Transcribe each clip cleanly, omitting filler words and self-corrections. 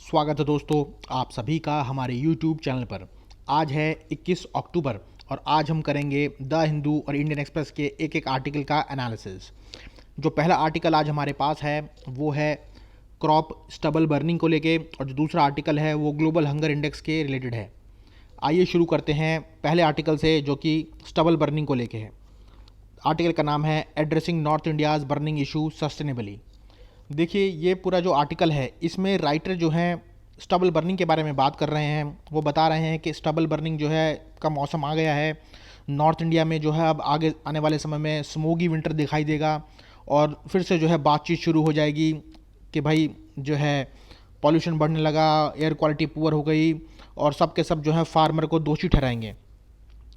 स्वागत है दोस्तों आप सभी का हमारे YouTube चैनल पर। आज है 21 अक्टूबर और आज हम करेंगे द हिंदू और इंडियन एक्सप्रेस के एक एक आर्टिकल का एनालिसिस। जो पहला आर्टिकल आज हमारे पास है वो है क्रॉप स्टबल बर्निंग को लेके और जो दूसरा आर्टिकल है वो ग्लोबल हंगर इंडेक्स के रिलेटेड है। आइए शुरू करते हैं पहले आर्टिकल से जो कि स्टबल बर्निंग को लेके है। आर्टिकल का नाम है addressing north India's burning issue sustainably. देखिए ये पूरा जो आर्टिकल है इसमें राइटर जो हैं स्टबल बर्निंग के बारे में बात कर रहे हैं। वो बता रहे हैं कि स्टबल बर्निंग जो है का मौसम आ गया है। नॉर्थ इंडिया में जो है अब आगे आने वाले समय में स्मोगी विंटर दिखाई देगा और फिर से जो है बातचीत शुरू हो जाएगी कि भाई जो है पॉल्यूशन बढ़ने लगा, एयर क्वालिटी पुअर हो गई और सब के सब जो है फार्मर को दोषी ठहराएंगे।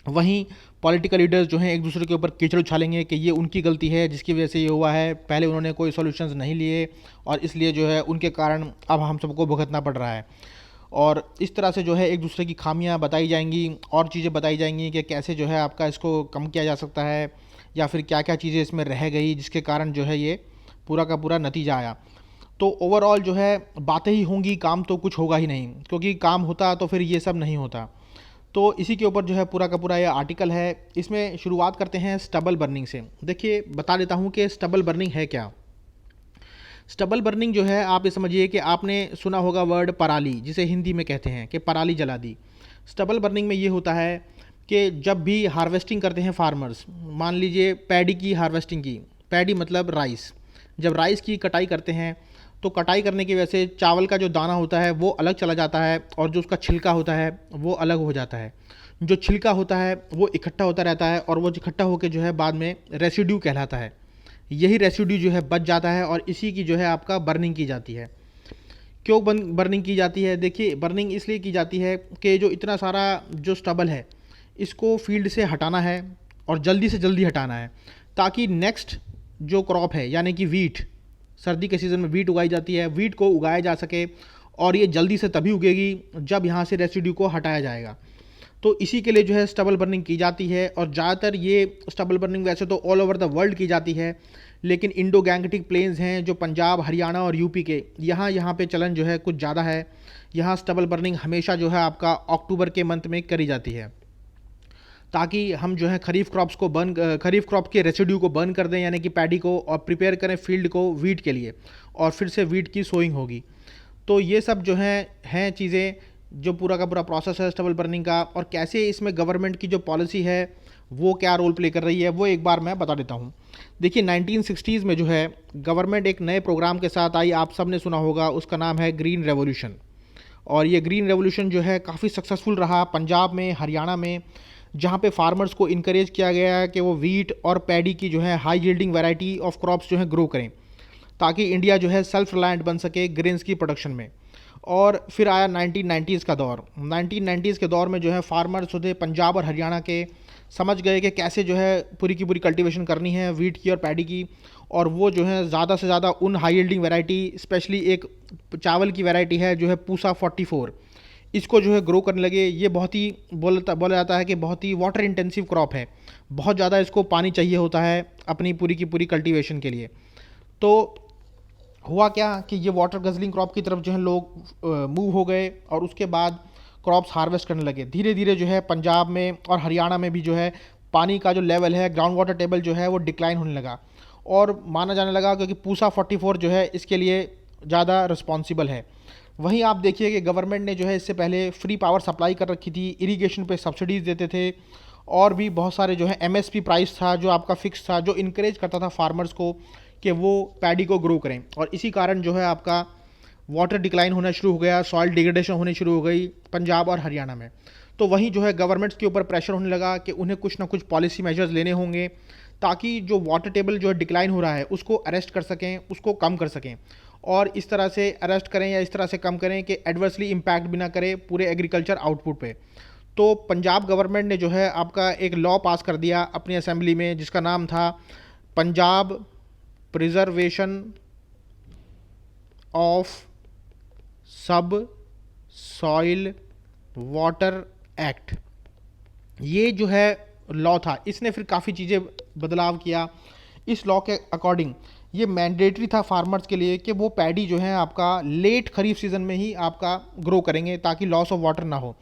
वहीं पॉलिटिकल लीडर्स जो हैं एक दूसरे के ऊपर कीचड़ उछालेंगे कि ये उनकी गलती है जिसकी वजह से ये हुआ है, पहले उन्होंने कोई सॉल्यूशंस नहीं लिए और इसलिए जो है उनके कारण अब हम सबको भुगतना पड़ रहा है। और इस तरह से जो है एक दूसरे की खामियां बताई जाएंगी और चीज़ें बताई जाएंगी कि कैसे जो है आपका इसको कम किया जा सकता है या फिर क्या क्या चीज़ें इसमें रह गई जिसके कारण जो है ये पूरा का पूरा नतीजा आया। तो ओवरऑल जो है बातें ही होंगी, काम तो कुछ होगा ही नहीं, क्योंकि काम होता तो फिर ये सब नहीं होता। तो इसी के ऊपर जो है पूरा का पूरा ये आर्टिकल है। इसमें शुरुआत करते हैं स्टबल बर्निंग से। देखिए बता देता हूँ कि स्टबल बर्निंग है क्या। स्टबल बर्निंग जो है आप ये समझिए कि आपने सुना होगा वर्ड पराली, जिसे हिंदी में कहते हैं कि पराली जला दी। स्टबल बर्निंग में ये होता है कि जब भी हार्वेस्टिंग करते हैं फार्मर्स, मान लीजिए पैडी की हार्वेस्टिंग की, पैडी मतलब राइस, जब राइस की कटाई करते हैं तो कटाई करने की वजह से चावल का जो दाना होता है वो अलग चला जाता है और जो उसका छिलका होता है वो अलग हो जाता है। जो छिलका होता है वो इकट्ठा होता रहता है और वो इकट्ठा होकर जो है बाद में रेसिड्यू कहलाता है। यही रेसिड्यू जो है बच जाता है और इसी की जो है आपका बर्निंग की जाती है। क्यों बर्निंग की जाती है? देखिए बर्निंग इसलिए की जाती है कि जो इतना सारा जो स्टबल है इसको फील्ड से हटाना है और जल्दी से जल्दी हटाना है, ताकि नेक्स्ट जो क्रॉप है यानी कि वीट, सर्दी के सीज़न में वीट उगाई जाती है, वीट को उगाया जा सके और ये जल्दी से तभी उगेगी जब यहाँ से रेसिड्यू को हटाया जाएगा। तो इसी के लिए जो है स्टबल बर्निंग की जाती है और ज़्यादातर ये स्टबल बर्निंग वैसे तो ऑल ओवर द वर्ल्ड की जाती है, लेकिन इंडो गैंगटिक प्लेन्स हैं जो पंजाब, हरियाणा और यूपी के, यहाँ पे चलन जो है कुछ ज़्यादा है। यहाँ स्टबल बर्निंग हमेशा जो है आपका अक्टूबर के मंथ में करी जाती है, ताकि हम जो है खरीफ क्रॉप के रेसिड्यू को बर्न कर दें यानी कि पैडी को, और प्रिपेयर करें फील्ड को वीट के लिए और फिर से वीट की सोइंग होगी। तो ये सब जो हैं चीज़ें, जो पूरा का पूरा प्रोसेस है स्टबल बर्निंग का और कैसे इसमें गवर्नमेंट की जो पॉलिसी है वो क्या रोल प्ले कर रही है वो एक बार मैं बता देता हूँ। देखिए 1960s में जो है गवर्नमेंट एक नए प्रोग्राम के साथ आई, आप सब ने सुना होगा, उसका नाम है ग्रीन रेवोल्यूशन। और ये ग्रीन रेवोल्यूशन जो है काफ़ी सक्सेसफुल रहा पंजाब में, हरियाणा में, जहाँ पे फार्मर्स को इनकरेज किया गया है कि वो वीट और पैडी की जो है high yielding variety of crops जो है ग्रो करें, ताकि इंडिया जो है सेल्फ रिलायंट बन सके ग्रेन्स की प्रोडक्शन में। और फिर आया 1990s का दौर। 1990s के दौर में जो है फार्मर्स होते पंजाब और हरियाणा के समझ गए कि कैसे जो है पूरी की पूरी कल्टीवेशन करनी है वीट की और पैडी की, और वो जो है ज़्यादा से ज़्यादा उन हाई यील्डिंग वैरायटी, स्पेशली एक चावल की वैरायटी है जो है पूसा 44, इसको जो है ग्रो करने लगे। ये बहुत ही बोला जाता है कि बहुत ही वाटर इंटेंसिव क्रॉप है, बहुत ज़्यादा इसको पानी चाहिए होता है अपनी पूरी की पूरी कल्टीवेशन के लिए। तो हुआ क्या कि ये वाटर गजलिंग क्रॉप की तरफ जो है लोग मूव हो गए और उसके बाद क्रॉप्स हार्वेस्ट करने लगे। धीरे धीरे जो है पंजाब में और हरियाणा में भी जो है पानी का जो लेवल है, ग्राउंड वाटर टेबल जो है वो डिक्लाइन होने लगा और माना जाने लगा क्योंकि पूसा 44 जो है इसके लिए ज़्यादा रिस्पॉन्सिबल है। वहीं आप देखिए कि गवर्नमेंट ने जो है इससे पहले फ्री पावर सप्लाई कर रखी थी, इरिगेशन पे सब्सिडीज़ देते थे और भी बहुत सारे जो है एमएसपी प्राइस था जो आपका फिक्स था, जो इनकरेज करता था फार्मर्स को कि वो पैडी को ग्रो करें। और इसी कारण जो है आपका वाटर डिक्लाइन होना शुरू हो गया, सॉइल डिग्रेडेशन होनी शुरू हो गई पंजाब और हरियाणा में। तो वहीं जो है गवर्नमेंट्स के ऊपर प्रेशर होने लगा कि उन्हें कुछ ना कुछ पॉलिसी मेजर्स लेने होंगे ताकि जो वाटर टेबल जो है डिक्लाइन हो रहा है उसको अरेस्ट कर सकें, उसको कम कर सकें, और इस तरह से अरेस्ट करें या इस तरह से कम करें कि एडवर्सली इम्पैक्ट भी ना करे पूरे एग्रीकल्चर आउटपुट पे। तो पंजाब गवर्नमेंट ने जो है आपका एक लॉ पास कर दिया अपनी असेंबली में जिसका नाम था पंजाब प्रिजर्वेशन ऑफ सब सॉइल वाटर एक्ट। ये जो है लॉ था, इसने फिर काफ़ी चीज़ें बदलाव किया। इस लॉ के अकॉर्डिंग ये मैंडेटरी था फार्मर्स के लिए कि वो पैडी जो है आपका लेट खरीफ सीज़न में ही आपका ग्रो करेंगे ताकि लॉस ऑफ वाटर ना हो।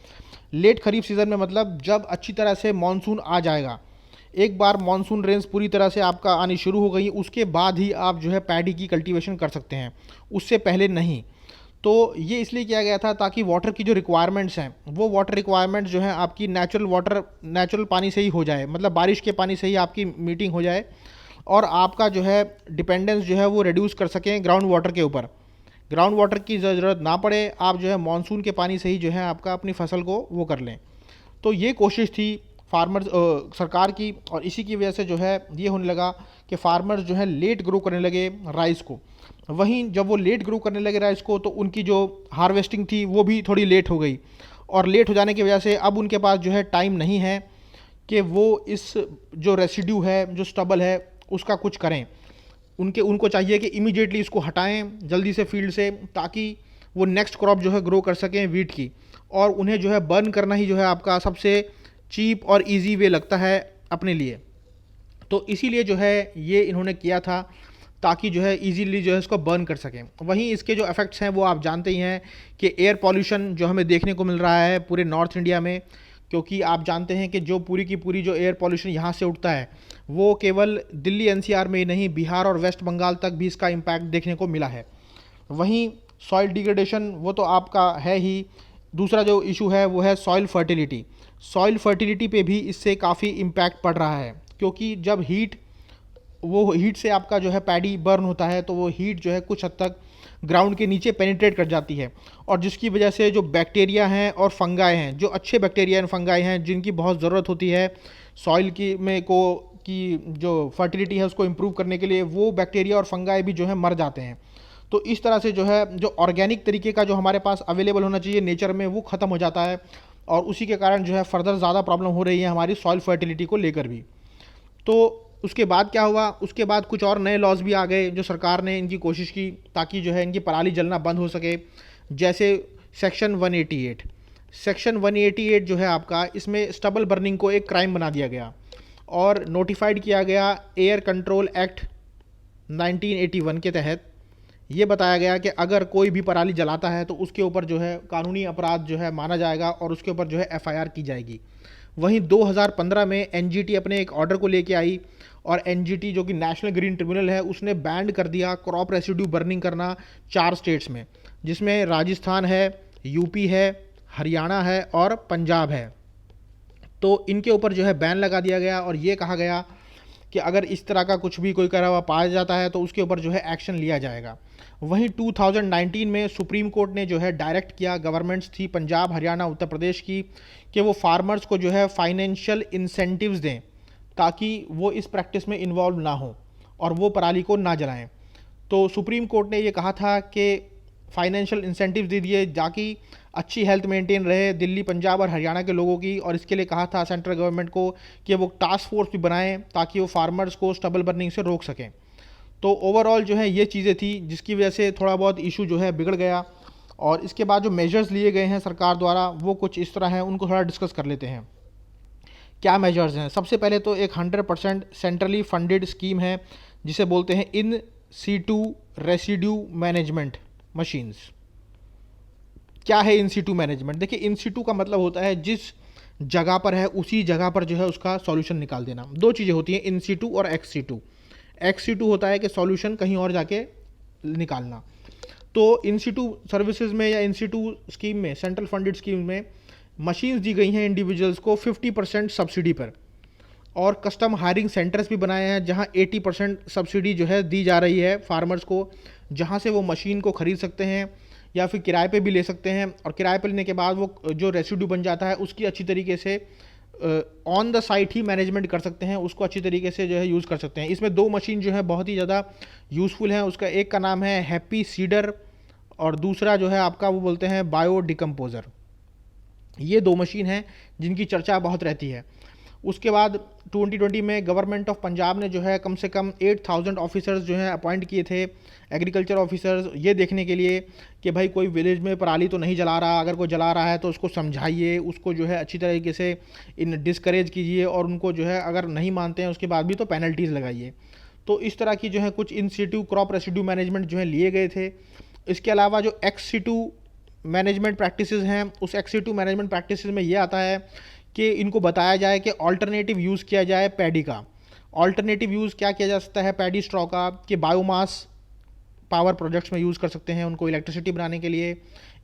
लेट खरीफ सीज़न में मतलब जब अच्छी तरह से मानसून आ जाएगा, एक बार मानसून रेंज पूरी तरह से आपका आनी शुरू हो गई, उसके बाद ही आप जो है पैडी की कल्टीवेशन कर सकते हैं, उससे पहले नहीं। तो ये इसलिए किया गया था ताकि वाटर की जो रिक्वायरमेंट्स हैं वो वाटर रिक्वायरमेंट्स जो है आपकी नेचुरल पानी से ही हो जाए, मतलब बारिश के पानी से ही आपकी मीटिंग हो जाए और आपका जो है डिपेंडेंस जो है वो रिड्यूस कर सकें ग्राउंड वाटर के ऊपर। ग्राउंड वाटर की ज़रूरत ना पड़े, आप जो है मानसून के पानी से ही जो है आपका अपनी फसल को वो कर लें। तो ये कोशिश थी फार्मर्स सरकार की, और इसी की वजह से जो है ये होने लगा कि फार्मर्स जो है लेट ग्रो करने लगे राइस को। वहीं जब वो लेट ग्रो करने लगे राइस को तो उनकी जो हार्वेस्टिंग थी वो भी थोड़ी लेट हो गई, और लेट हो जाने की वजह से अब उनके पास जो है टाइम नहीं है कि वो इस जो रेसिड्यू है, जो स्टबल है, उसका कुछ करें। उनको चाहिए कि इमीडिएटली इसको हटाएं जल्दी से फील्ड से, ताकि वो नेक्स्ट क्रॉप जो है ग्रो कर सकें वीट की। और उन्हें जो है बर्न करना ही जो है आपका सबसे चीप और इजी वे लगता है अपने लिए। तो इसीलिए जो है ये इन्होंने किया था ताकि जो है इजीली जो है इसको बर्न कर सकें। वहीं इसके जो इफ़ेक्ट्स हैं वो आप जानते ही हैं कि एयर पॉल्यूशन जो हमें देखने को मिल रहा है पूरे नॉर्थ इंडिया में, क्योंकि आप जानते हैं कि जो पूरी की पूरी जो एयर पॉल्यूशन यहाँ से उठता है वो केवल दिल्ली एनसीआर में ही नहीं, बिहार और वेस्ट बंगाल तक भी इसका इम्पैक्ट देखने को मिला है। वहीं सॉइल डिग्रेडेशन वो तो आपका है ही, दूसरा जो इशू है वो है सॉइल फर्टिलिटी। सॉइल फर्टिलिटी पे भी इससे काफ़ी इम्पैक्ट पड़ रहा है, क्योंकि जब हीट से आपका जो है पैडी बर्न होता है तो वो हीट जो है कुछ हद तक ग्राउंड के नीचे पेनिट्रेट कर जाती है, और जिसकी वजह से जो बैक्टीरिया हैं और फंगाई हैं, जो अच्छे बैक्टीरिया एंड फंगाई हैं जिनकी बहुत ज़रूरत होती है सॉइल की जो फर्टिलिटी है उसको इम्प्रूव करने के लिए, वो बैक्टीरिया और फंगाई भी जो है मर जाते हैं। तो इस तरह से जो है जो ऑर्गेनिक तरीके का जो हमारे पास अवेलेबल होना चाहिए नेचर में वो ख़त्म हो जाता है, और उसी के कारण जो है फर्दर ज़्यादा प्रॉब्लम हो रही है हमारी सॉइल फर्टिलिटी को लेकर भी। तो उसके बाद क्या हुआ, उसके बाद कुछ और नए लॉज भी आ गए जो सरकार ने इनकी कोशिश की ताकि जो है इनकी पराली जलना बंद हो सके। जैसे सेक्शन 188 जो है आपका, इसमें स्टबल बर्निंग को एक क्राइम बना दिया गया और नोटिफाइड किया गया एयर कंट्रोल एक्ट 1981 के तहत। ये बताया गया कि अगर कोई भी पराली जलाता है तो उसके ऊपर जो है कानूनी अपराध जो है माना जाएगा और उसके ऊपर जो है एफआईआर की जाएगी। वहीं 2015 में एनजीटी अपने एक ऑर्डर को लेके आई, और एनजीटी जो कि नेशनल ग्रीन ट्रिब्यूनल है उसने बैंड कर दिया क्रॉप रेसिड्यू बर्निंग करना 4 स्टेट्स में, जिसमें राजस्थान है, यूपी है, हरियाणा है और पंजाब है। तो इनके ऊपर जो है बैन लगा दिया गया और ये कहा गया कि अगर इस तरह का कुछ भी कोई करा हुआ पाया जाता है तो उसके ऊपर जो है एक्शन लिया जाएगा। वहीं 2019 में सुप्रीम कोर्ट ने जो है डायरेक्ट किया गवर्नमेंट्स थी पंजाब, हरियाणा, उत्तर प्रदेश की कि वो फार्मर्स को जो है फाइनेंशियल इंसेंटिव्स दें ताकि वो इस प्रैक्टिस में इन्वॉल्व ना हो और वो पराली को ना जलाएं। तो सुप्रीम कोर्ट ने ये कहा था कि फाइनेंशियल इंसेंटिव्स दे दिए ताकि अच्छी हेल्थ मेंटेन रहे दिल्ली, पंजाब और हरियाणा के लोगों की, और इसके लिए कहा था सेंट्रल गवर्नमेंट को कि वो टास्क फोर्स भी बनाएं ताकि वो फार्मर्स को स्टबल बर्निंग से रोक सकें। तो ओवरऑल जो है ये चीज़ें थी जिसकी वजह से थोड़ा बहुत इशू जो है बिगड़ गया। और इसके बाद जो मेजर्स लिए गए हैं सरकार द्वारा वो कुछ इस तरह हैं, उनको थोड़ा डिस्कस कर लेते हैं। क्या मेजर्स हैं? सबसे पहले तो एक 100% सेंट्रली फंडेड स्कीम है जिसे बोलते हैं in situ residue management machines. क्या है इन सीटू मैनेजमेंट? देखिए, इन सीटू का मतलब होता है जिस जगह पर है उसी जगह पर जो है उसका सॉल्यूशन निकाल देना। दो चीज़ें होती हैं, इन सीटू और एक्स सीटू। एक्स सीटू होता है कि सॉल्यूशन कहीं और जाके निकालना। तो इन सीटू सर्विसेज में या इन सीटू स्कीम में, सेंट्रल फंडेड स्कीम में मशीन्स दी गई हैं इंडिविजुअल्स को 50% सब्सिडी पर, और कस्टम हायरिंग सेंटर्स भी बनाए हैं जहां 80% सब्सिडी जो है दी जा रही है फार्मर्स को, जहां से वो मशीन को ख़रीद सकते हैं या फिर किराए पे भी ले सकते हैं, और किराए पे लेने के बाद वो जो रेसिड्यू बन जाता है उसकी अच्छी तरीके से on the site he management कर सकते हैं, उसको अच्छी तरीके से जो है यूज़ कर सकते हैं। इसमें दो मशीन जो है बहुत ही ज़्यादा यूज़फुल हैं। उसका एक का नाम है हैप्पी सीडर और दूसरा जो है आपका वो बोलते हैं बायो डिकम्पोज़र। ये दो मशीन हैं जिनकी चर्चा बहुत रहती है। उसके बाद 2020 में गवर्नमेंट ऑफ पंजाब ने जो है कम से कम 8000 ऑफिसर्स जो हैं अपॉइंट किए थे, एग्रीकल्चर ऑफिसर्स, ये देखने के लिए कि भाई कोई विलेज में पराली तो नहीं जला रहा, अगर कोई जला रहा है तो उसको समझाइए, उसको जो है अच्छी तरीके से इन डिस्करेज कीजिए, और उनको जो है अगर नहीं मानते हैं उसके बाद भी तो पेनल्टीज़ लगाइए। तो इस तरह की जो है कुछ in situ crop residue management जो है लिए गए थे। इसके अलावा जो एक्स सीटू मैनेजमेंट प्रैक्टिसेस हैं, उस एक्स सीटू मैनेजमेंट प्रैक्टिसेस में ये आता है कि इनको बताया जाए कि ऑल्टरनेटिव यूज़ किया जाए पैडी का। ऑल्टरनेटिव यूज़ क्या किया जा सकता है पैडी स्ट्रॉ का, कि बायोमास पावर प्रोजेक्ट्स में यूज़ कर सकते हैं उनको इलेक्ट्रिसिटी बनाने के लिए।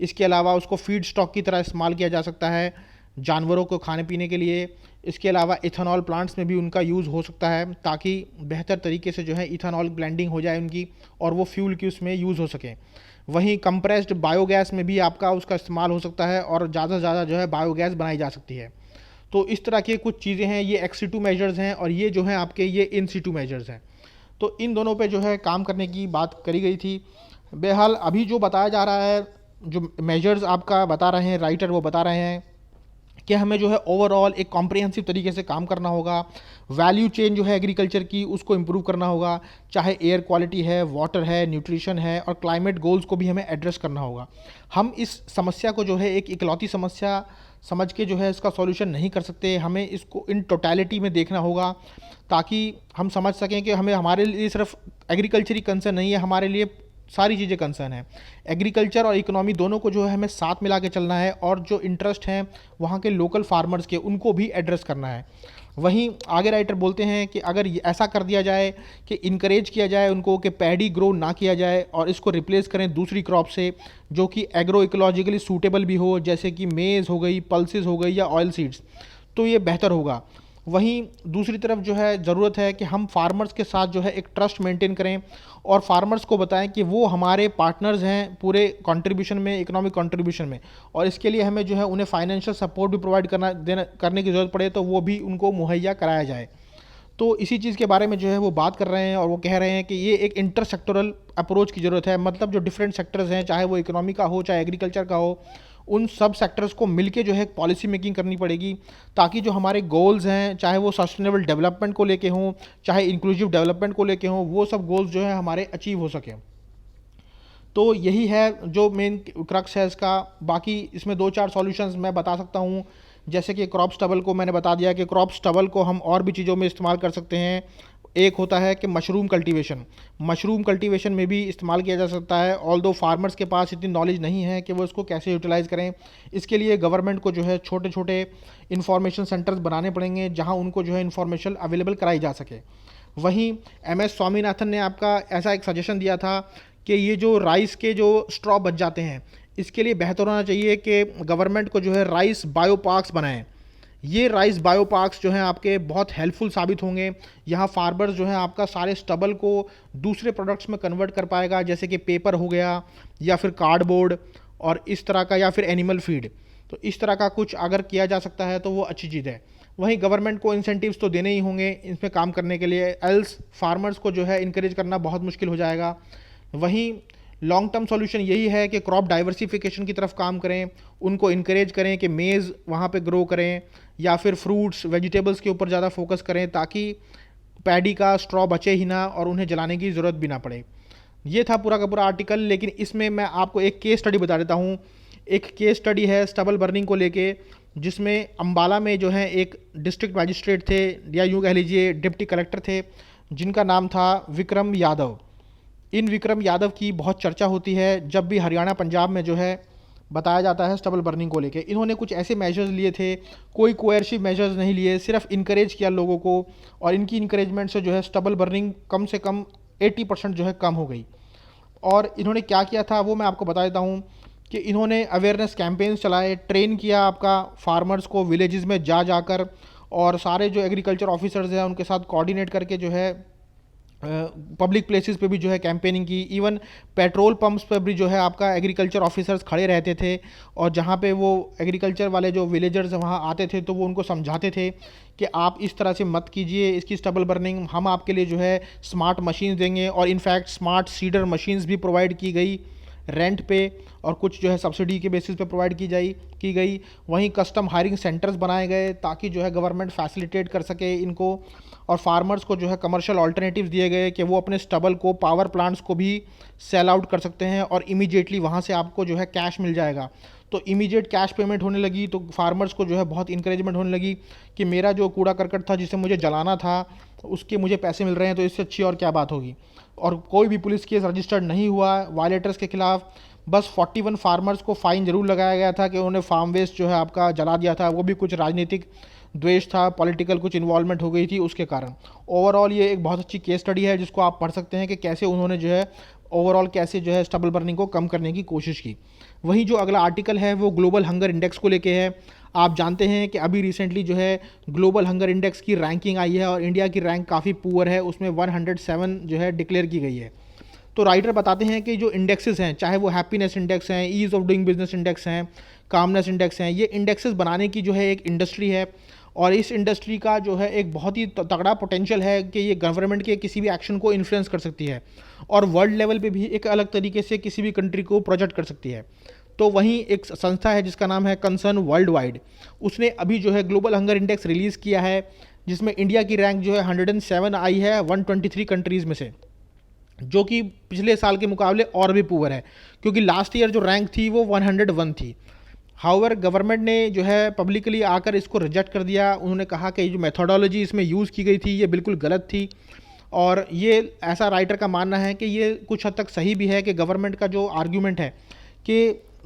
इसके अलावा उसको फीड स्टॉक की तरह इस्तेमाल किया जा सकता है जानवरों को खाने पीने के लिए। इसके अलावा इथेनॉल प्लांट्स में भी उनका यूज़ हो सकता है ताकि बेहतर तरीके से जो है इथेनॉल ब्लेंडिंग हो जाए उनकी और वो फ्यूल की उसमें यूज़ हो सके। वहीं कंप्रेस्ड बायोगैस में भी आपका उसका इस्तेमाल हो सकता है और ज़्यादा से ज़्यादा जो है बायोगैस बनाई जा सकती है। तो इस तरह की कुछ चीज़ें हैं, ये एक्स सीटू मेजर्स हैं और ये जो हैं आपके ये इन सीटू मेजर्स हैं। तो इन दोनों पे जो है काम करने की बात करी गई थी। बहरहाल अभी जो बताया जा रहा है, जो मेजर्स आपका बता रहे हैं राइटर, वो बता रहे हैं कि हमें जो है ओवरऑल एक कॉम्प्रिहेंसिव तरीके से काम करना होगा। वैल्यू चेन जो है एग्रीकल्चर की उसको इम्प्रूव करना होगा, चाहे एयर क्वालिटी है, वाटर है, न्यूट्रिशन है और क्लाइमेट गोल्स को भी हमें एड्रेस करना होगा। हम इस समस्या को जो है एक इकलौती समस्या समझ के जो है इसका सॉल्यूशन नहीं कर सकते, हमें इसको इन टोटलिटी में देखना होगा ताकि हम समझ सकें कि हमें हमारे लिए सिर्फ एग्रीकल्चर ही कंसर्न नहीं है, हमारे लिए सारी चीज़ें कंसर्न है। एग्रीकल्चर और इकोनॉमी दोनों को जो है हमें साथ मिला के चलना है और जो इंटरेस्ट हैं वहाँ के लोकल फार्मर्स के उनको भी एड्रेस करना है। वहीं आगे राइटर बोलते हैं कि अगर ऐसा कर दिया जाए कि इनकरेज किया जाए उनको कि पैडी ग्रो ना किया जाए और इसको रिप्लेस करें दूसरी क्रॉप से जो कि एग्रो इकोलॉजिकली सूटेबल भी हो, जैसे कि मेज़ हो गई, पल्सेस हो गई या ऑयल सीड्स, तो ये बेहतर होगा। वहीं दूसरी तरफ जो है ज़रूरत है कि हम फार्मर्स के साथ जो है एक ट्रस्ट मेंटेन करें और फार्मर्स को बताएं कि वो हमारे पार्टनर्स हैं पूरे कंट्रीब्यूशन में, इकोनॉमिक कंट्रीब्यूशन में, और इसके लिए हमें जो है उन्हें फाइनेंशियल सपोर्ट भी प्रोवाइड करने की ज़रूरत पड़े तो वो भी उनको मुहैया कराया जाए। तो इसी चीज़ के बारे में जो है वो बात कर रहे हैं और वो कह रहे हैं कि ये एक इंटर सेक्टोरल अप्रोच की ज़रूरत है। मतलब जो डिफरेंट सेक्टर्स हैं, चाहे वो इकोनॉमी का हो चाहे एग्रीकल्चर का हो, उन सब सेक्टर्स को मिलके जो है पॉलिसी मेकिंग करनी पड़ेगी ताकि जो हमारे गोल्स हैं, चाहे वो सस्टेनेबल डेवलपमेंट को लेके हों चाहे इंक्लूसिव डेवलपमेंट को लेके हों, वो सब गोल्स जो है हमारे अचीव हो सकें। तो यही है जो मेन क्रक्स है इसका। बाकी इसमें दो चार सॉल्यूशंस मैं बता सकता हूँ, जैसे कि क्रॉप स्टबल को मैंने बता दिया कि क्रॉप स्टबल को हम और भी चीज़ों में इस्तेमाल कर सकते हैं। एक होता है कि मशरूम कल्टीवेशन में भी इस्तेमाल किया जा सकता है, ऑल्दो फार्मर्स के पास इतनी नॉलेज नहीं है कि वो इसको कैसे यूटिलाइज़ करें। इसके लिए गवर्नमेंट को जो है छोटे छोटे इंफॉर्मेशन सेंटर्स बनाने पड़ेंगे जहाँ उनको जो है इंफॉर्मेशन अवेलेबल कराई जा सके। वहीं MS स्वामीनाथन ने आपका ऐसा एक सजेशन दिया था कि ये जो राइस के जो स्ट्रॉ बच जाते हैं, इसके लिए बेहतर होना चाहिए कि गवर्नमेंट को जो है राइस बायो पार्क्स बनाएं। ये राइस बायो पार्क्स जो हैं आपके बहुत हेल्पफुल साबित होंगे। यहाँ फार्मर्स जो है आपका सारे स्टबल को दूसरे प्रोडक्ट्स में कन्वर्ट कर पाएगा, जैसे कि पेपर हो गया या फिर कार्डबोर्ड और इस तरह का, या फिर एनिमल फीड। तो इस तरह का कुछ अगर किया जा सकता है तो वो अच्छी चीज़ है। वहीं गवर्नमेंट को इंसेंटिव्स तो देने ही होंगे इसमें काम करने के लिए, एल्स फार्मर्स को जो है इनकरेज करना बहुत मुश्किल हो जाएगा। वहीं लॉन्ग टर्म सॉल्यूशन यही है कि क्रॉप डाइवर्सिफिकेशन की तरफ काम करें, उनको इनकरेज करें कि मेज़ वहाँ पे ग्रो करें या फिर फ्रूट्स वेजिटेबल्स के ऊपर ज़्यादा फोकस करें ताकि पैडी का स्ट्रॉ बचे ही ना और उन्हें जलाने की ज़रूरत भी ना पड़े। ये था पूरा का पूरा आर्टिकल, लेकिन इसमें मैं आपको एक केस स्टडी बता देता हूँ। एक केस स्टडी है स्टबल बर्निंग को लेके, जिसमें अम्बाला में जो है एक डिस्ट्रिक्ट मैजिस्ट्रेट थे या यूँ कह लीजिए डिप्टी कलेक्टर थे, जिनका नाम था विक्रम यादव। इन विक्रम यादव की बहुत चर्चा होती है जब भी हरियाणा पंजाब में जो है बताया जाता है स्टबल बर्निंग को लेके। इन्होंने कुछ ऐसे मेजर्स लिए थे, कोई कोएर्सिव मेजर्स नहीं लिए, सिर्फ इनकरेज किया लोगों को, और इनकी इनकरेजमेंट से जो है स्टबल बर्निंग कम से कम 80% जो है कम हो गई। और इन्होंने क्या किया था वो मैं आपको बता देता हूँ कि इन्होंने अवेयरनेस कैंपेन्स चलाए, ट्रेन किया आपका फार्मर्स को विलेजेस में जा जाकर, और सारे जो एग्रीकल्चर ऑफिसर्स हैं उनके साथ कोऑर्डिनेट करके जो है पब्लिक प्लेसेस पे भी जो है कैंपेनिंग की। इवन पेट्रोल पंप्स पर भी जो है आपका एग्रीकल्चर ऑफिसर्स खड़े रहते थे, और जहाँ पे वो एग्रीकल्चर वाले जो विलेजर्स वहाँ आते थे तो वो उनको समझाते थे कि आप इस तरह से मत कीजिए इसकी स्टबल बर्निंग, हम आपके लिए जो है स्मार्ट मशीन देंगे। और इनफैक्ट स्मार्ट सीडर मशीन्स भी प्रोवाइड की गई रेंट पे, और कुछ जो है सब्सिडी के बेसिस पे प्रोवाइड की गई। वहीं कस्टम हायरिंग सेंटर्स बनाए गए ताकि जो है गवर्नमेंट फैसिलिटेट कर सके इनको, और फार्मर्स को जो है कमर्शियल अल्टरनेटिव्स दिए गए कि वो अपने स्टबल को पावर प्लांट्स को भी सेल आउट कर सकते हैं और इमीडिएटली वहाँ से आपको जो है कैश मिल जाएगा। तो इमीडिएट कैश पेमेंट होने लगी तो फार्मर्स को जो है बहुत इंकरेजमेंट होने लगी कि मेरा जो कूड़ा करकट था जिसे मुझे जलाना था उसके मुझे पैसे मिल रहे हैं, तो इससे अच्छी और क्या बात होगी। और कोई भी पुलिस केस रजिस्टर्ड नहीं हुआ वायलेटर्स के खिलाफ। बस 41 फार्मर्स को फाइन जरूर लगाया गया था कि उन्होंने फार्म वेस्ट जो है आपका जला दिया था, वो भी कुछ राजनीतिक द्वेष था, पॉलिटिकल कुछ इन्वॉल्वमेंट हो गई थी उसके कारण। ओवरऑल ये एक बहुत अच्छी केस स्टडी है जिसको आप पढ़ सकते हैं कि कैसे उन्होंने जो है ओवरऑल कैसे जो है स्टबल बर्निंग को कम करने की कोशिश की। वहीं जो अगला आर्टिकल है वो ग्लोबल हंगर इंडेक्स को लेके है। आप जानते हैं कि अभी रिसेंटली जो है ग्लोबल हंगर इंडेक्स की रैंकिंग आई है और इंडिया की रैंक काफ़ी पुअर है, उसमें 107 जो है डिक्लेयर की गई है। तो राइटर बताते हैं कि जो इंडेक्सेस हैं, चाहे वो हैप्पीनेस इंडेक्स हैं, ease of doing business index हैं, कामनेस इंडेक्स हैं, ये इंडेक्सेस बनाने की जो है एक इंडस्ट्री है और इस इंडस्ट्री का जो है एक बहुत ही तगड़ा पोटेंशियल है कि ये गवर्नमेंट के किसी भी एक्शन को इन्फ्लुएंस कर सकती है और वर्ल्ड लेवल पे भी एक अलग तरीके से किसी भी कंट्री को प्रोजेक्ट कर सकती है। तो वहीं एक संस्था है जिसका नाम है कंसर्न वर्ल्ड वाइड, उसने अभी जो है ग्लोबल हंगर इंडेक्स रिलीज़ किया है जिसमें इंडिया की रैंक जो है 107 आई है 123 कंट्रीज़ में से, जो कि पिछले साल के मुकाबले और भी पुअर है क्योंकि लास्ट ईयर जो रैंक थी वो 101 थी। हाउएवर गवर्नमेंट ने जो है पब्लिकली आकर इसको रिजेक्ट कर दिया। उन्होंने कहा कि जो मेथोडोलॉजी इसमें यूज़ की गई थी ये बिल्कुल गलत थी और ये ऐसा राइटर का मानना है कि ये कुछ हद तक सही भी है कि गवर्नमेंट का जो आर्ग्यूमेंट है कि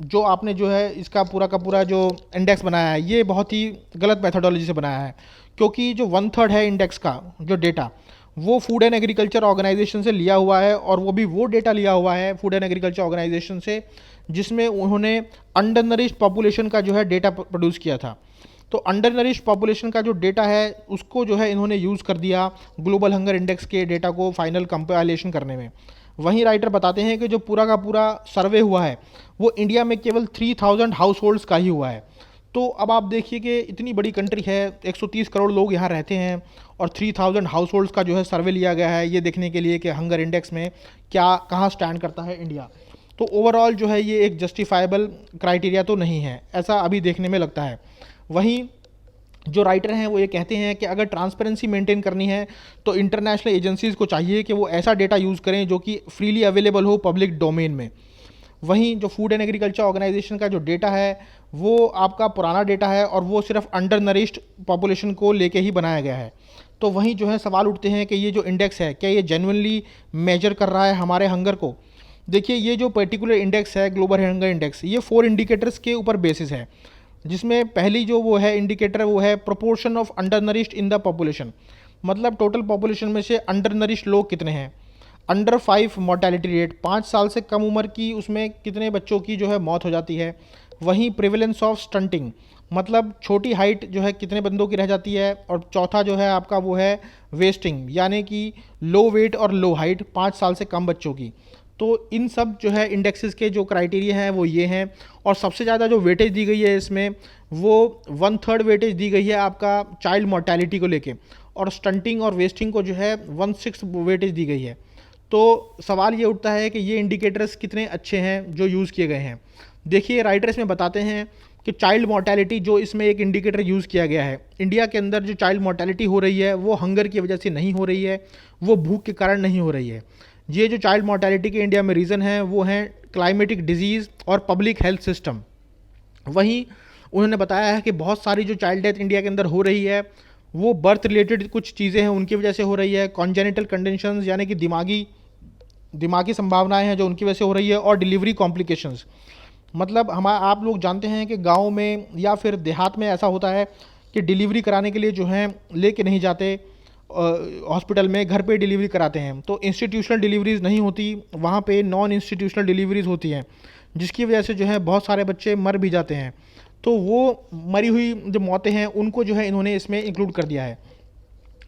जो आपने जो है इसका पूरा का पूरा जो इंडेक्स बनाया है ये बहुत ही गलत मेथोडोलॉजी से बनाया है, क्योंकि जो 1/3 है इंडेक्स का जो डेटा वो फूड एंड एग्रीकल्चर ऑर्गेनाइजेशन से लिया हुआ है और वो भी वो डेटा लिया हुआ है फूड एंड एग्रीकल्चर ऑर्गेनाइजेशन से जिसमें उन्होंने अंडर नरिश्ड पॉपुलेशन का जो है डेटा प्रोड्यूस किया था। तो अंडर नरिश्ड पॉपुलेशन का जो डेटा है उसको जो है इन्होंने यूज़ कर दिया ग्लोबल हंगर इंडेक्स के डेटा को फाइनल कंपाइलेशन करने में। वहीं राइटर बताते हैं कि जो पूरा का पूरा सर्वे हुआ है वो इंडिया में केवल 3000 हाउस होल्ड्स का ही हुआ है। तो अब आप देखिए कि इतनी बड़ी कंट्री है, 130 करोड़ लोग यहाँ रहते हैं और 3000 हाउस होल्ड्स का जो है सर्वे लिया गया है ये देखने के लिए कि हंगर इंडेक्स में क्या कहाँ स्टैंड करता है इंडिया। तो ओवरऑल जो है ये एक जस्टिफाइबल क्राइटेरिया तो नहीं है, ऐसा अभी देखने में लगता है। वहीं जो राइटर हैं वो ये कहते हैं कि अगर ट्रांसपेरेंसी मेंटेन करनी है तो इंटरनेशनल एजेंसीज़ को चाहिए कि वो ऐसा डेटा यूज़ करें जो कि फ्रीली अवेलेबल हो पब्लिक डोमेन में। वहीं जो फूड एंड एग्रीकल्चर ऑर्गेनाइजेशन का जो डेटा है वो आपका पुराना डेटा है और वो सिर्फ अंडर नरिश्ड पॉपुलेशन को लेके ही बनाया गया है। तो वहीं जो है सवाल उठते हैं कि ये जो इंडेक्स है क्या ये जेन्युइनली मेजर कर रहा है हमारे हंगर को। देखिए ये जो पर्टिकुलर इंडेक्स है ग्लोबल हंगर इंडेक्स ये 4 इंडिकेटर्स के ऊपर बेसिस है, जिसमें पहली जो वो है इंडिकेटर वो है proportion of under nourished in the population, मतलब टोटल पॉपुलेशन में से अंडर नरिश्ड लोग कितने हैं। अंडर 5 मोर्टेलिटी रेट, 5 साल से कम उम्र की उसमें कितने बच्चों की जो है मौत हो जाती है। वहीं प्रिवेलेंस ऑफ स्टंटिंग, मतलब छोटी हाइट जो है कितने बंदों की रह जाती है। और चौथा जो है आपका वो है वेस्टिंग, यानी कि लो वेट और लो हाइट 5 साल से कम बच्चों की। तो इन सब जो है इंडेक्सेस के जो क्राइटेरिया हैं वो ये हैं और सबसे ज़्यादा जो वेटेज दी गई है इसमें वो 1/3 वेटेज दी गई है आपका चाइल्ड मोर्टेलिटी को लेके और स्टंटिंग और वेस्टिंग को जो है 1/6 वेटेज दी गई है। तो सवाल ये उठता है कि ये इंडिकेटर्स कितने अच्छे हैं जो यूज़ किए गए हैं। देखिए राइटर इसमें बताते हैं कि चाइल्ड मोर्टेलिटी जो इसमें एक इंडिकेटर यूज़ किया गया है, इंडिया के अंदर जो चाइल्ड मोर्टेलिटी हो रही है वो हंगर की वजह से नहीं हो रही है, वो भूख के कारण नहीं हो रही है। ये जो चाइल्ड मोर्टेलिटी के इंडिया में रीज़न है वो हैं क्लाइमेटिक डिजीज़ और पब्लिक हेल्थ सिस्टम। वहीं उन्होंने बताया है कि बहुत सारी जो चाइल्ड डेथ इंडिया के अंदर हो रही है वो बर्थ रिलेटेड कुछ चीज़ें हैं उनकी वजह से हो रही है, कॉन्जेनिटल कंडीशंस यानी कि दिमागी संभावनाएं हैं जो उनकी वजह से हो रही है, और डिलीवरी कॉम्प्लिकेशंस। मतलब आप लोग जानते हैं कि गांव में या फिर देहात में ऐसा होता है कि डिलीवरी कराने के लिए जो है लेके नहीं जाते हॉस्पिटल में, घर पे डिलीवरी कराते हैं। तो इंस्टीट्यूशनल डिलीवरीज नहीं होती, वहाँ पे नॉन इंस्टीट्यूशनल डिलीवरीज होती हैं, जिसकी वजह से जो है बहुत सारे बच्चे मर भी जाते हैं। तो वो मरी हुई जो मौतें हैं उनको जो है इन्होंने इसमें इंक्लूड कर दिया है।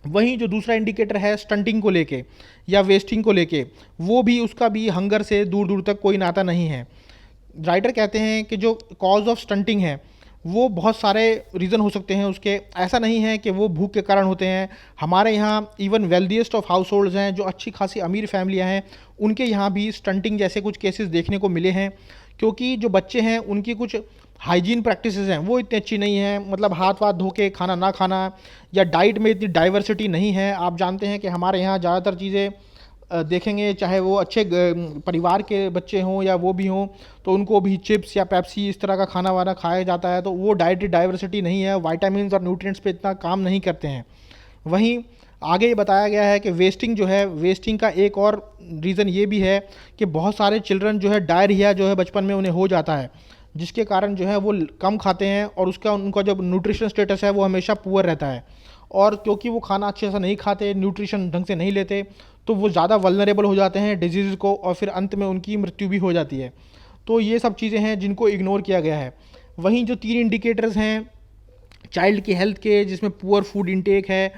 वहीं जो दूसरा इंडिकेटर है स्टंटिंग को लेके या वेस्टिंग को लेके, वो भी उसका भी हंगर से दूर दूर तक कोई नाता नहीं है। राइटर कहते हैं कि जो कॉज ऑफ स्टंटिंग है वो बहुत सारे रीज़न हो सकते हैं उसके, ऐसा नहीं है कि वो भूख के कारण होते हैं। हमारे यहाँ even wealthiest of house holds हैं, जो अच्छी खासी अमीर फैमिलियाँ हैं, उनके यहाँ भी स्टंटिंग जैसे कुछ केसेस देखने को मिले हैं, क्योंकि जो बच्चे हैं उनकी कुछ हाइजीन प्रैक्टिसेस हैं वो इतनी अच्छी नहीं है, मतलब हाथ वाथ धो के खाना ना खाना, या डाइट में इतनी डाइवर्सिटी नहीं है। आप जानते हैं कि हमारे यहाँ ज़्यादातर चीज़ें देखेंगे, चाहे वो अच्छे परिवार के बच्चे हों या वो भी हों, तो उनको भी चिप्स या पेप्सी इस तरह का खाना वाना खाया जाता है। तो वो डाइटरी डाइवर्सिटी नहीं है, विटामिन्स और न्यूट्रिएंट्स पे इतना काम नहीं करते हैं। वहीं आगे ये बताया गया है कि वेस्टिंग का एक और रीज़न ये भी है कि बहुत सारे चिल्ड्रन जो है डायरिया जो है बचपन में उन्हें हो जाता है, जिसके कारण जो है वो कम खाते हैं और उनका जो न्यूट्रिशन स्टेटस है वो हमेशा पुअर रहता है। और क्योंकि वो खाना अच्छे से नहीं खाते, न्यूट्रिशन ढंग से नहीं लेते, तो वो ज़्यादा वल्नरेबल हो जाते हैं डिजीज़ को और फिर अंत में उनकी मृत्यु भी हो जाती है। तो ये सब चीज़ें हैं जिनको इग्नोर किया गया है। वहीं जो 3 इंडिकेटर्स हैं चाइल्ड की हेल्थ के, जिसमें पुअर फूड इंटेक है,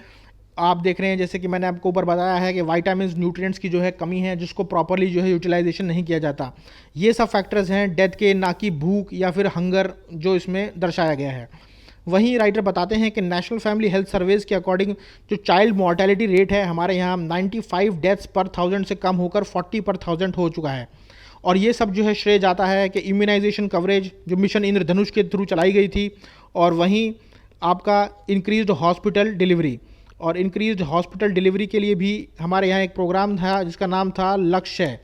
आप देख रहे हैं जैसे कि मैंने आपको ऊपर बताया है कि विटामिन्स न्यूट्रिएंट्स की जो है कमी है, जिसको प्रॉपरली जो है यूटिलाइजेशन नहीं किया जाता। ये सब फैक्टर्स हैं डेथ के, ना कि भूख या फिर हंगर जो इसमें दर्शाया गया है। वहीं राइटर बताते हैं कि नेशनल फैमिली हेल्थ सर्वेज के अकॉर्डिंग जो चाइल्ड मोर्टेलिटी रेट है हमारे यहाँ 95 डेथ्स पर 1000 से कम होकर 40 पर 1000 हो चुका है। और ये सब जो है श्रेय जाता है कि इम्यूनाइजेशन कवरेज जो मिशन इंद्रधनुष के थ्रू चलाई गई थी, और वहीं आपका इंक्रीज्ड हॉस्पिटल डिलीवरी, और इंक्रीज्ड हॉस्पिटल डिलीवरी के लिए भी हमारे यहाँ एक प्रोग्राम था जिसका नाम था लक्ष्य।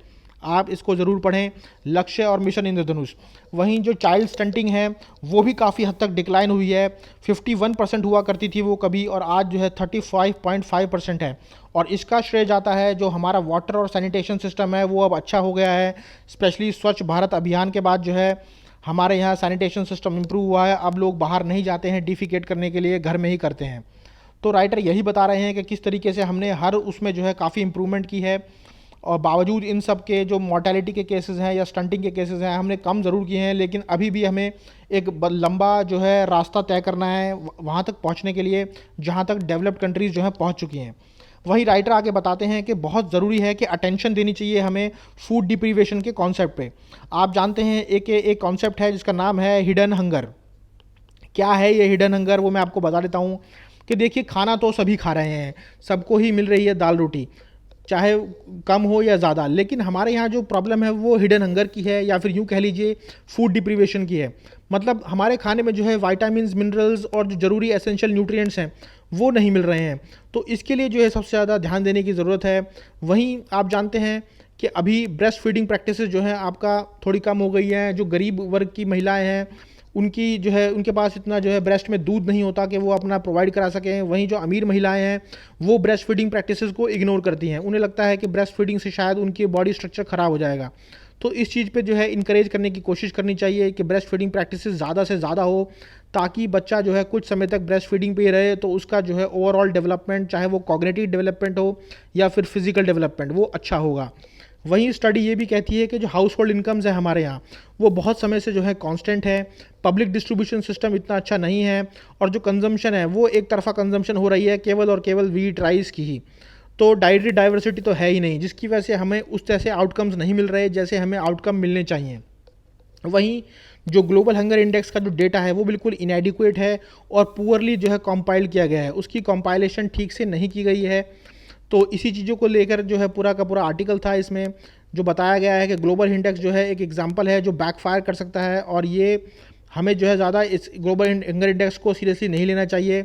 आप इसको ज़रूर पढ़ें, लक्ष्य और मिशन इंद्रधनुष। वहीं जो चाइल्ड स्टंटिंग है वो भी काफ़ी हद तक डिक्लाइन हुई है। 51% हुआ करती थी वो कभी, और आज जो है 35.5% है। और इसका श्रेय जाता है जो हमारा वाटर और सैनिटेशन सिस्टम है वो अब अच्छा हो गया है। स्पेशली स्वच्छ भारत अभियान के बाद जो है हमारे यहाँ सैनिटेशन सिस्टम इम्प्रूव हुआ है। अब लोग बाहर नहीं जाते हैं डिफिकेट करने के लिए, घर में ही करते हैं। तो राइटर यही बता रहे हैं कि किस तरीके से हमने हर उसमें जो है काफ़ी इम्प्रूवमेंट की है, और बावजूद इन सब के जो मोर्टेलिटी के केसेस हैं या स्टंटिंग के केसेस हैं हमने कम ज़रूर किए हैं, लेकिन अभी भी हमें एक लंबा जो है रास्ता तय करना है वहाँ तक पहुँचने के लिए जहाँ तक डेवलप्ड कंट्रीज़ जो हैं पहुँच चुकी हैं। वहीं राइटर आगे बताते हैं कि बहुत ज़रूरी है कि अटेंशन देनी चाहिए हमें फूड डिप्रीवेशन के कॉन्सेप्ट पे। आप जानते हैं एक कॉन्सेप्ट है जिसका नाम है हिडन हंगर। क्या है ये हिडन हंगर, वो मैं आपको बता देता हूँ कि देखिए, खाना तो सभी खा रहे हैं, सबको ही मिल रही है दाल रोटी, चाहे कम हो या ज़्यादा, लेकिन हमारे यहाँ जो प्रॉब्लम है वो हिडन हंगर की है, या फिर यूँ कह लीजिए फूड डिप्रीवेशन की है। मतलब हमारे खाने में जो है विटामिन्स, मिनरल्स और जो ज़रूरी एसेंशियल न्यूट्रिएंट्स हैं वो नहीं मिल रहे हैं। तो इसके लिए जो है सबसे ज़्यादा ध्यान देने की ज़रूरत है। वहीं आप जानते हैं कि अभी ब्रेस्ट फीडिंग प्रैक्टिसेस जो हैं आपका थोड़ी कम हो गई हैं। जो गरीब वर्ग की महिलाएं हैं उनकी जो है उनके पास इतना जो है ब्रेस्ट में दूध नहीं होता कि वो अपना प्रोवाइड करा सकें। वहीं जो अमीर महिलाएं हैं वो ब्रेस्ट फीडिंग प्रैक्टिसेस को इग्नोर करती हैं, उन्हें लगता है कि ब्रेस्ट फीडिंग से शायद उनकी बॉडी स्ट्रक्चर ख़राब हो जाएगा। तो इस चीज़ पे जो है इनकरेज करने की कोशिश करनी चाहिए कि ब्रेस्ट फीडिंग प्रैक्टिसेस ज़्यादा से ज़्यादा हो, ताकि बच्चा जो है कुछ समय तक ब्रेस्ट फीडिंग पे ही रहे, तो उसका जो है ओवरऑल डेवलपमेंट, चाहे वो कॉग्निटिव डेवलपमेंट हो या फिर फिजिकल डेवलपमेंट, वो अच्छा होगा। वहीं स्टडी ये भी कहती है कि जो हाउस होल्ड इनकम्स है हमारे यहाँ वो बहुत समय से जो है कांस्टेंट है, पब्लिक डिस्ट्रीब्यूशन सिस्टम इतना अच्छा नहीं है, और जो कंजम्पशन है वो एक तरफा कंजम्पशन हो रही है केवल और केवल वीट राइस की ही। तो डाइटरी डाइवर्सिटी तो है ही नहीं, जिसकी वजह से हमें उस तरह से आउटकम्स नहीं मिल रहे जैसे हमें आउटकम मिलने चाहिए। वहीं जो ग्लोबल हंगर इंडेक्स का जो डेटा है वो बिल्कुल इनएडिक्वेट है और पुअरली जो है कंपाइल किया गया है, उसकी कंपाइलेशन ठीक से नहीं की गई है। तो इसी चीज़ों को लेकर जो है पूरा का पूरा आर्टिकल था, इसमें जो बताया गया है कि ग्लोबल इंडेक्स जो है एक एग्जांपल है जो बैकफायर कर सकता है, और ये हमें जो है ज़्यादा इस ग्लोबल हंगर इंडेक्स को सीरियसली नहीं लेना चाहिए,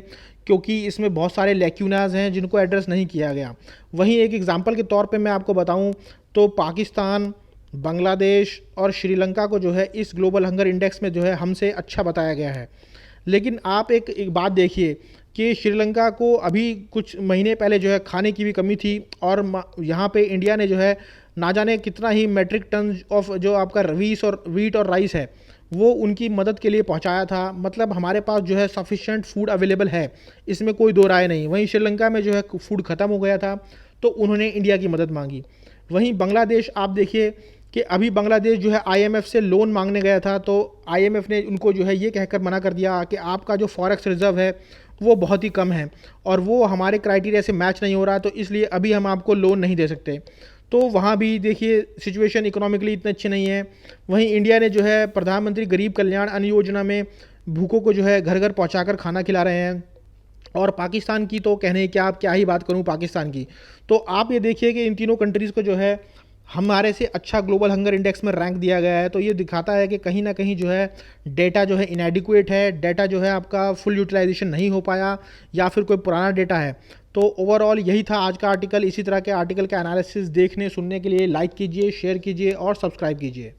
क्योंकि इसमें बहुत सारे लैक्यूनाज हैं जिनको एड्रेस नहीं किया गया। वहीं एक एग्जांपल के तौर पे मैं आपको बताऊं तो पाकिस्तान, बांग्लादेश और श्रीलंका को जो है इस ग्लोबल हंगर इंडेक्स में जो है हमसे अच्छा बताया गया है। लेकिन आप एक बात देखिए कि श्रीलंका को अभी कुछ महीने पहले जो है खाने की भी कमी थी, और यहाँ पे इंडिया ने जो है ना जाने कितना ही मेट्रिक टन ऑफ जो आपका वीट और राइस है वो उनकी मदद के लिए पहुँचाया था। मतलब हमारे पास जो है सफिशिएंट फूड अवेलेबल है, इसमें कोई दो राय नहीं। वहीं श्रीलंका में जो है फूड ख़त्म हो गया था तो उन्होंने इंडिया की मदद मांगी। वहीं बांग्लादेश आप देखिए कि अभी बांग्लादेश जो है आईएमएफ से लोन मांगने गया था, तो आईएमएफ ने उनको जो है ये कहकर मना कर दिया कि आपका जो फॉरेक्स रिजर्व है वो बहुत ही कम है और वो हमारे क्राइटेरिया से मैच नहीं हो रहा, तो इसलिए अभी हम आपको लोन नहीं दे सकते। तो वहाँ भी देखिए सिचुएशन इकोनॉमिकली इतने अच्छे नहीं है। वहीं इंडिया ने जो है प्रधानमंत्री गरीब कल्याण अन्न योजना में भूखों को जो है घर घर पहुँचा खाना खिला रहे हैं। और पाकिस्तान की तो कहने क्या ही बात करूं पाकिस्तान की। तो आप ये देखिए कि इन तीनों कंट्रीज़ को जो है हमारे से अच्छा ग्लोबल हंगर इंडेक्स में रैंक दिया गया है। तो ये दिखाता है कि कहीं ना कहीं जो है डेटा जो है इनएडिक्वेट है, डेटा जो है आपका फुल यूटिलाइजेशन नहीं हो पाया या फिर कोई पुराना डेटा है। तो ओवरऑल यही था आज का आर्टिकल। इसी तरह के आर्टिकल का एनालिसिस देखने सुनने के लिए लाइक कीजिए, शेयर कीजिए और सब्सक्राइब कीजिए।